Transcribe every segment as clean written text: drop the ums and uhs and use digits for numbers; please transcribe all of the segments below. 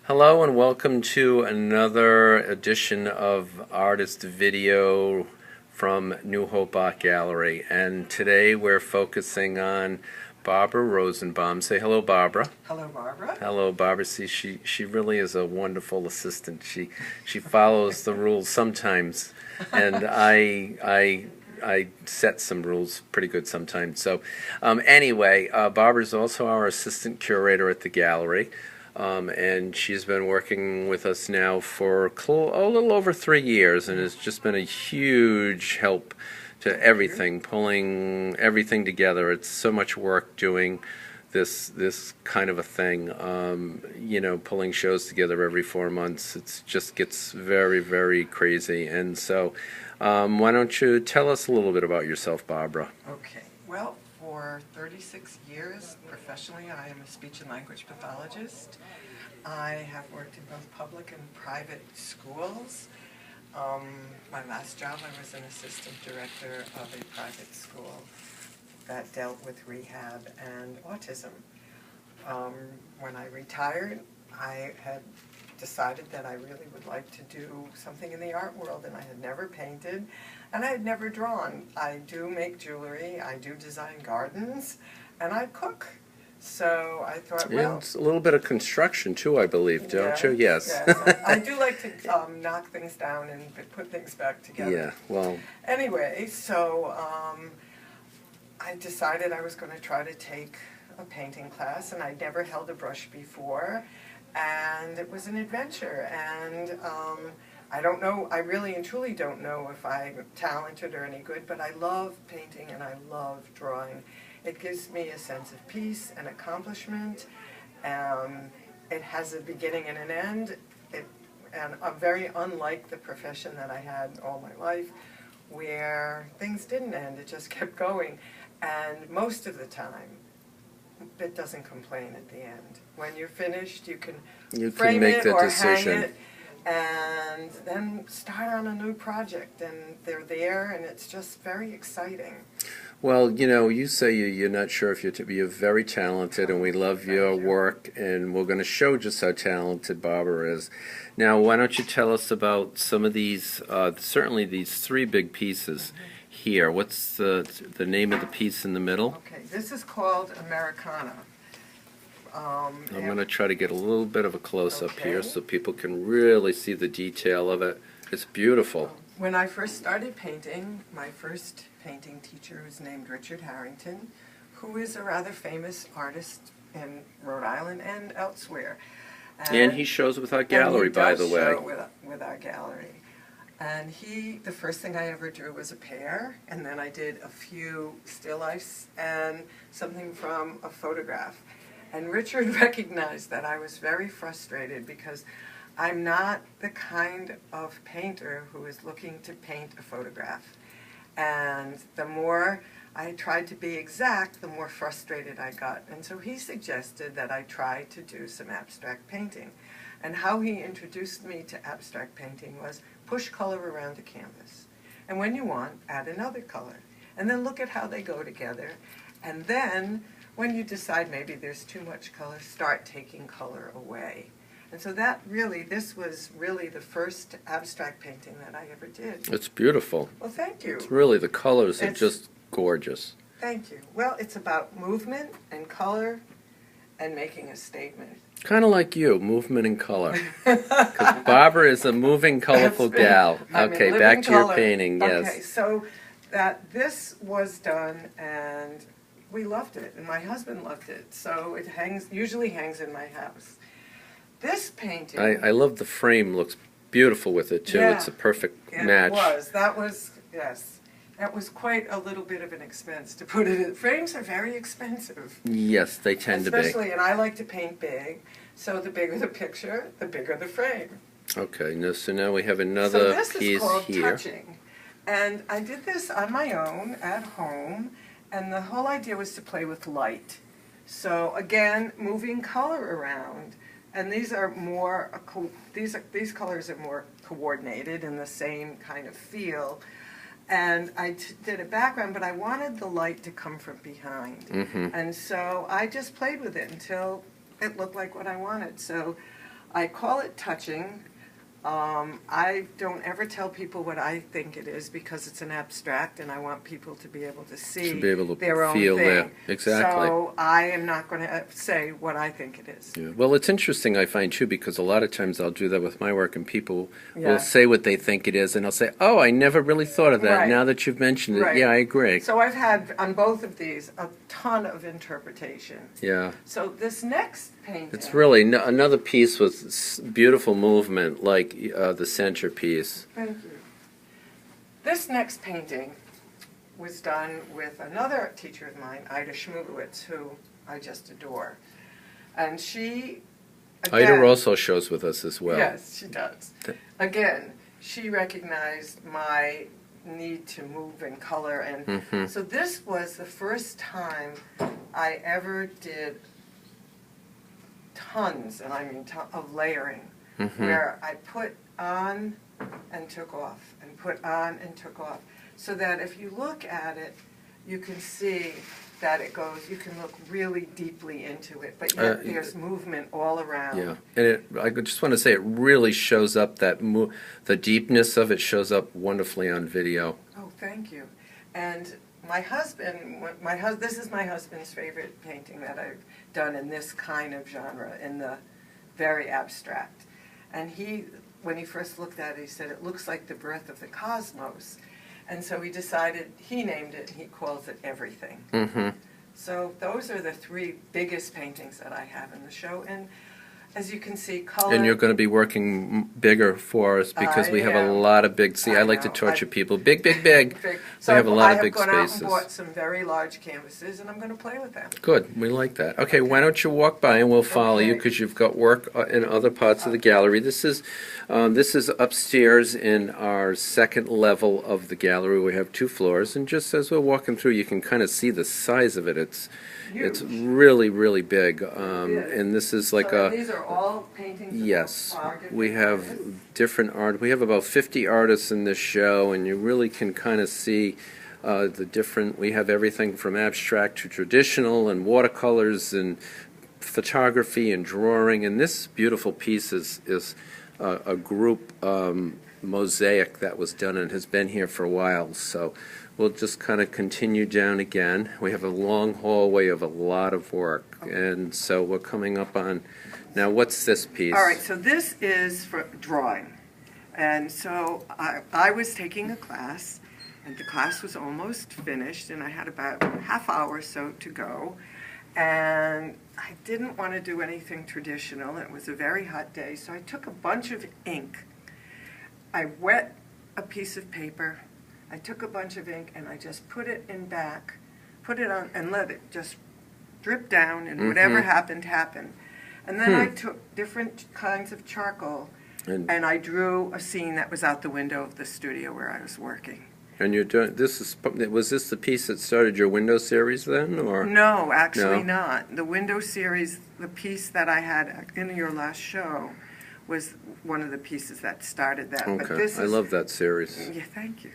Hello and welcome to another edition of Artist Video from New Hope Art Gallery. And today we're focusing on Barbara Rosenbaum. Say hello, Barbara. Hello, Barbara. Hello, Barbara. See, she really is a wonderful assistant. She follows the rules sometimes, and I set some rules pretty good sometimes. So anyway, Barbara's also our assistant curator at the gallery. And she's been working with us now for a little over 3 years, and has just been a huge help to everything, pulling everything together. It's so much work doing this kind of a thing. Pulling shows together every 4 months. It just gets very, very crazy. And so, why don't you tell us a little bit about yourself, Barbara? Okay. Well, for 36 years, professionally, I am a speech and language pathologist. I have worked in both public and private schools. My last job, I was an assistant director of a private school that dealt with rehab and autism. When I retired, I had decided that I really would like to do something in the art world, and I had never painted, and I had never drawn. I do make jewelry, I do design gardens, and I cook. So I thought, well... It's a little bit of construction too, I believe, don't you? Yes. Yes. I do like to knock things down and put things back together. Yeah, well... Anyway, so I decided I was going to try to take a painting class, and I'd never held a brush before, and it was an adventure, and I don't know, I really and truly don't know if I'm talented or any good, but I love painting and I love drawing. It gives me a sense of peace and accomplishment. It has a beginning and an end, and I'm very unlike the profession that I had all my life, where things didn't end, it just kept going, and most of the time, it doesn't complain at the end. When you're finished, you can frame make it the or decision. hang it, and then start on a new project, and they're there, and it's just very exciting. Well, you say you're not sure if you're very talented, and we love your work, and we're going to show just how talented Barbara is. Now, why don't you tell us about some of these, certainly these 3 big pieces here. What's the name of the piece in the middle? Okay, this is called Americana. I'm going to try to get a little bit of a close-up here so people can really see the detail of it. It's beautiful. When I first started painting, my first painting teacher was named Richard Harrington, who is a rather famous artist in Rhode Island and elsewhere. And he shows with our gallery, by the way. Show with our gallery. And the first thing I ever drew was a pear, and then I did a few still lifes and something from a photograph. And Richard recognized that I was very frustrated because I'm not the kind of painter who is looking to paint a photograph. And the more I tried to be exact, the more frustrated I got. And so he suggested that I try to do some abstract painting. And how he introduced me to abstract painting was push color around a canvas. And when you want, add another color. And then look at how they go together. And then, when you decide maybe there's too much color, start taking color away. And so this was really the first abstract painting that I ever did. It's beautiful. Well, thank you. It's really, the colors are just gorgeous. Thank you. Well, it's about movement and color and making a statement. Kind of like you, movement and color. Because Barbara is a moving, colorful gal. Okay, back to your painting, yes. Okay, so this was done, and we loved it, and my husband loved it. So it usually hangs in my house. This painting... I love the frame, looks beautiful with it, too. Yeah, it's a perfect match. Yes. That was quite a little bit of an expense to put it in. Frames are very expensive. Yes, they tend to be. Especially, and I like to paint big, so the bigger the picture, the bigger the frame. Okay, so now we have another piece here. So this is called Touching. And I did this on my own, at home, and the whole idea was to play with light. So again, moving color around. And these are more, these colors are more coordinated in the same kind of feel. And I did a background, but I wanted the light to come from behind. And so I just played with it until it looked like what I wanted. So I call it touching. I don't ever tell people what I think it is because it's an abstract and I want people to be able to see To be able to their own feel thing. that. Exactly. So I am not going to say what I think it is. Yeah. Well, it's interesting, I find, too, because a lot of times I'll do that with my work, and people Yeah. will say what they think it is, and I'll say, oh, I never really thought of that. Right. Now that you've mentioned it, Right. yeah, I agree. So I've had, on both of these, a ton of interpretation. Yeah. So this next painting. It's really another piece with beautiful movement, like the centerpiece. Thank you. This next painting was done with another teacher of mine, Ida Schmulewitz, who I just adore. And she, again, Ida also shows with us as well. yes, she does. Again, she recognized my need to move and color. And so this was the first time I ever did tons, and I mean of layering, where I put on and took off, and put on and took off, so that if you look at it, you can see that it goes, you can look really deeply into it, but yet there's movement all around. Yeah, and I just want to say it really shows up, that the deepness of it shows up wonderfully on video. Oh, thank you. And my husband, this is my husband's favorite painting that I've done in this kind of genre, in the very abstract. And when he first looked at it, he said, it looks like the birth of the cosmos. And so he decided, he named it, and he calls it Everything. So those are the three biggest paintings that I have in the show. And as you can see, color. And you're going to be working bigger for us because we have a lot of big. See, I like to torture people. Big, big, big. So we have a lot of big I have gone out spaces. and bought some very large canvases, and I'm going to play with them. Good. We like that. Okay, why don't you walk by and we'll follow you because you've got work in other parts of the gallery. This is upstairs in our second level of the gallery. We have 2 floors, and just as we're walking through, you can kind of see the size of it. It's really, really big. And this is like So these are all paintings. Yes, of different we have artists. different art. We have about 50 artists in this show, and you really can kind of see the different. We have everything from abstract to traditional, and watercolors, and photography, and drawing. And this beautiful piece is a group mosaic that was done and has been here for a while. So we'll just kind of continue down again. We have a long hallway of a lot of work, and so we're coming up on. Now, what's this piece? All right, so this is for drawing. And so I was taking a class, and the class was almost finished, and I had about a half hour or so to go. And I didn't want to do anything traditional. It was a very hot day, so I took a bunch of ink. I wet a piece of paper. I took a bunch of ink, and I just put it put it on, and let it just drip down, and whatever happened, happened. And then I took different kinds of charcoal, and I drew a scene that was out the window of the studio where I was working. And you're doing was this the piece that started your window series then, or No, actually not. The window series, the piece that I had in your last show, was one of the pieces that started that. Okay, But this I love that series. Yeah, thank you.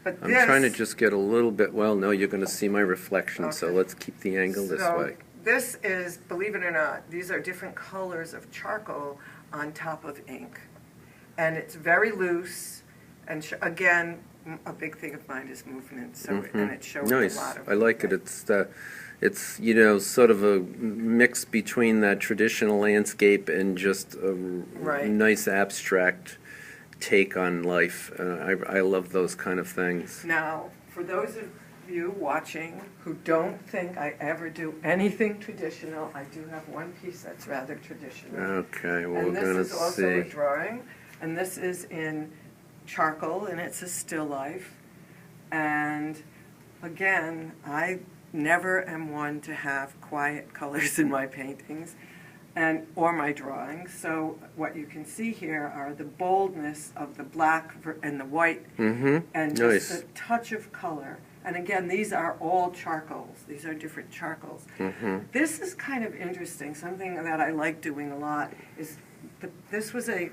But I'm trying to just get a little bit. Well, no, you're going to see my reflection, so let's keep the angle this way. This is, believe it or not, these are different colors of charcoal on top of ink. And it's very loose, and again, a big thing of mine is movement, so and it shows Nice. a lot of I like it. It's sort of a mix between that traditional landscape and just a nice abstract take on life. I love those kind of things. Now, for those of you watching who don't think I ever do anything traditional, I do have one piece that's rather traditional. Okay, well, And we're going to this is also a see. drawing, and this is in charcoal, and it's a still life. And again, I never am one to have quiet colors in my paintings or my drawings. So what you can see here are the boldness of the black and the white, and just a touch of color. And again, these are all charcoals. These are different charcoals. This is kind of interesting. Something that I like doing a lot is, this was a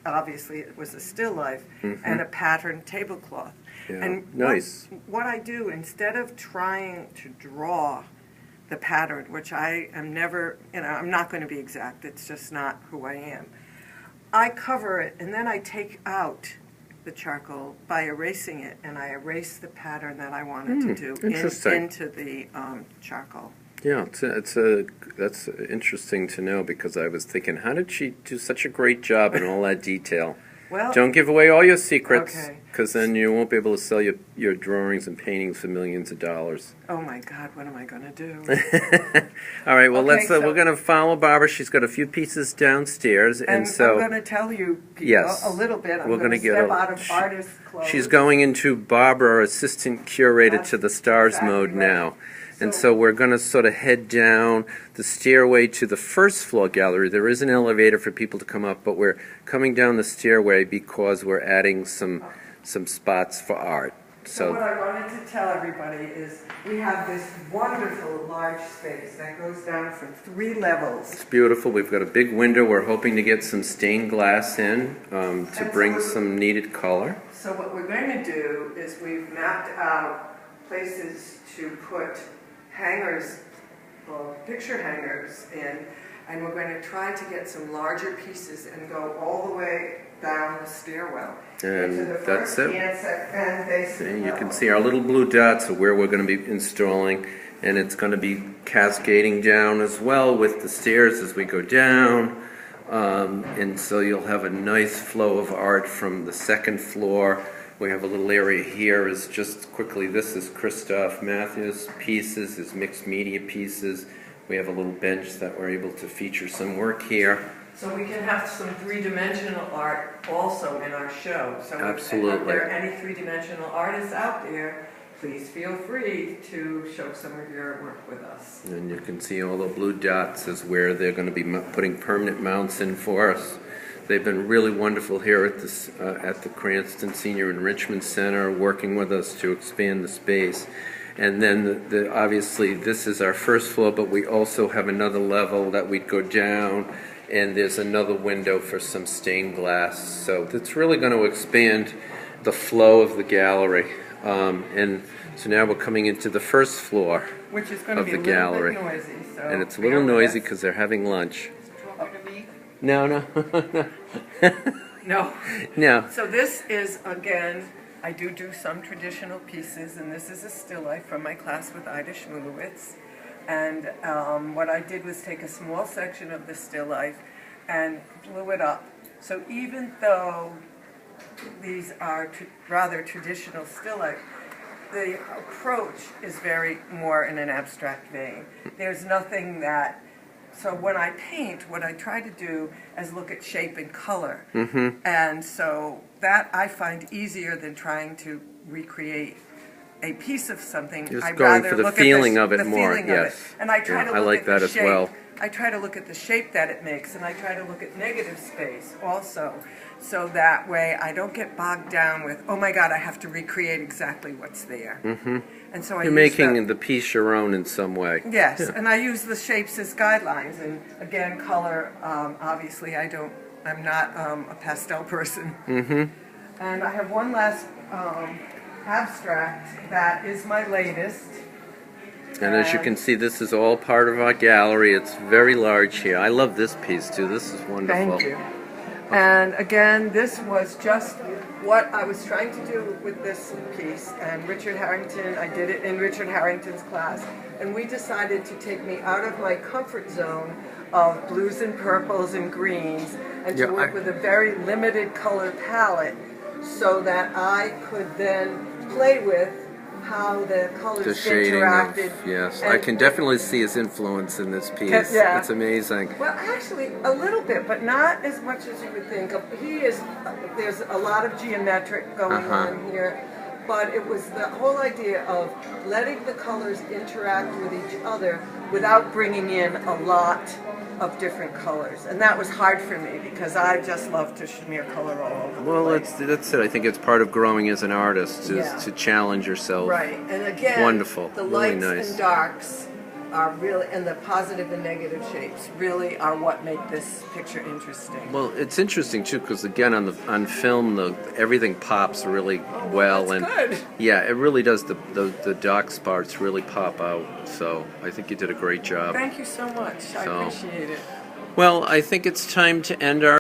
obviously it was a still life and a patterned tablecloth. Yeah. And Nice. what I do, instead of trying to draw the pattern, which I am never, I'm not going to be exact. It's just not who I am. I cover it, and then I take out the charcoal by erasing it, and I erase the pattern that I wanted to do into the charcoal. Yeah, that's interesting to know, because I was thinking, how did she do such a great job in all that detail? Well, don't give away all your secrets, okay. Because then you won't be able to sell your drawings and paintings for millions of dollars. Oh my God, what am I going to do? All right, well, Okay, we're going to follow Barbara. She's got a few pieces downstairs, and so I'm going to tell you people yes, a little bit. I'm we're going to step out of artist clothes. She's going into Barbara, assistant curator to the stars exactly mode right. now. And so we're going to sort of head down the stairway to the first floor gallery. There is an elevator for people to come up, but we're coming down the stairway because we're adding some spots for art. So what I wanted to tell everybody is we have this wonderful large space that goes down from 3 levels. It's beautiful. We've got a big window. We're hoping to get some stained glass in to bring some needed color. So what we're going to do is we've mapped out places to put hangers, picture hangers in, and we're going to try to get some larger pieces and go all the way down the stairwell. And that's it. And you can see our little blue dots of where we're going to be installing, and it's going to be cascading down as well with the stairs as we go down. And so you'll have a nice flow of art from the second floor. We have a little area here. Is just quickly, this is Christoph Matthews' pieces, his mixed media pieces. We have a little bench that we're able to feature some work here. So we can have some 3-dimensional art also in our show. So absolutely. If there are any 3-dimensional artists out there, please feel free to show some of your work with us. And you can see all the blue dots is where they're going to be putting permanent mounts in for us. They've been really wonderful here at the Cranston Senior Enrichment Center, working with us to expand the space. And then obviously this is our first floor, but we also have another level that we'd go down, and there's another window for some stained glass. So that's really going to expand the flow of the gallery. And so now we're coming into the first floor which is going to of be the a little gallery. bit noisy. So and it's a little noisy because they're having lunch. No. No. No. So this is, again, I do some traditional pieces, and this is a still life from my class with Ida Shmulewitz. And what I did was take a small section of the still life and blew it up. So even though these are rather traditional still life, the approach is very more in an abstract vein. There's nothing that... So when I paint, what I try to do is look at shape and color. Mm-hmm. And so that I find easier than trying to recreate a piece of something. Just I'd going rather for the look feeling at of it more, yes. And I try to look I like at that the as shape. well. I try to look at the shape that it makes, and I try to look at negative space also. So that way I don't get bogged down with, oh my God, I have to recreate exactly what's there. Mm-hmm. And so You're making the piece your own in some way. Yes, yeah. And I use the shapes as guidelines. And again, color, obviously I'm not a pastel person. Mm-hmm. And I have one last abstract that is my latest. And as you can see, this is all part of our gallery. It's very large here. I love this piece too. This is wonderful. Thank you. And again, this was just what I was trying to do with this piece. And Richard Harrington, I did it in Richard Harrington's class. And we decided to take me out of my comfort zone of blues and purples and greens and to work with a very limited color palette so that I could then play with how the colors interacted. Yes, I can definitely see his influence in this piece. Yeah. It's amazing. Well, actually, a little bit, but not as much as you would think. There's a lot of geometric going on here, but it was the whole idea of letting the colors interact with each other without bringing in a lot of different colors. And that was hard for me because I just love to smear color all over the place. That's it. I think it's part of growing as an artist is to challenge yourself. Right. And again, wonderful. The really lights nice. and darks are really, and the positive and negative shapes really are what make this picture interesting. Well, it's interesting too because again on film everything pops really well, That's and good. yeah, it really does. The dark spots really pop out. So I think you did a great job. Thank you so much. I So- appreciate it. Well, I think it's time to end our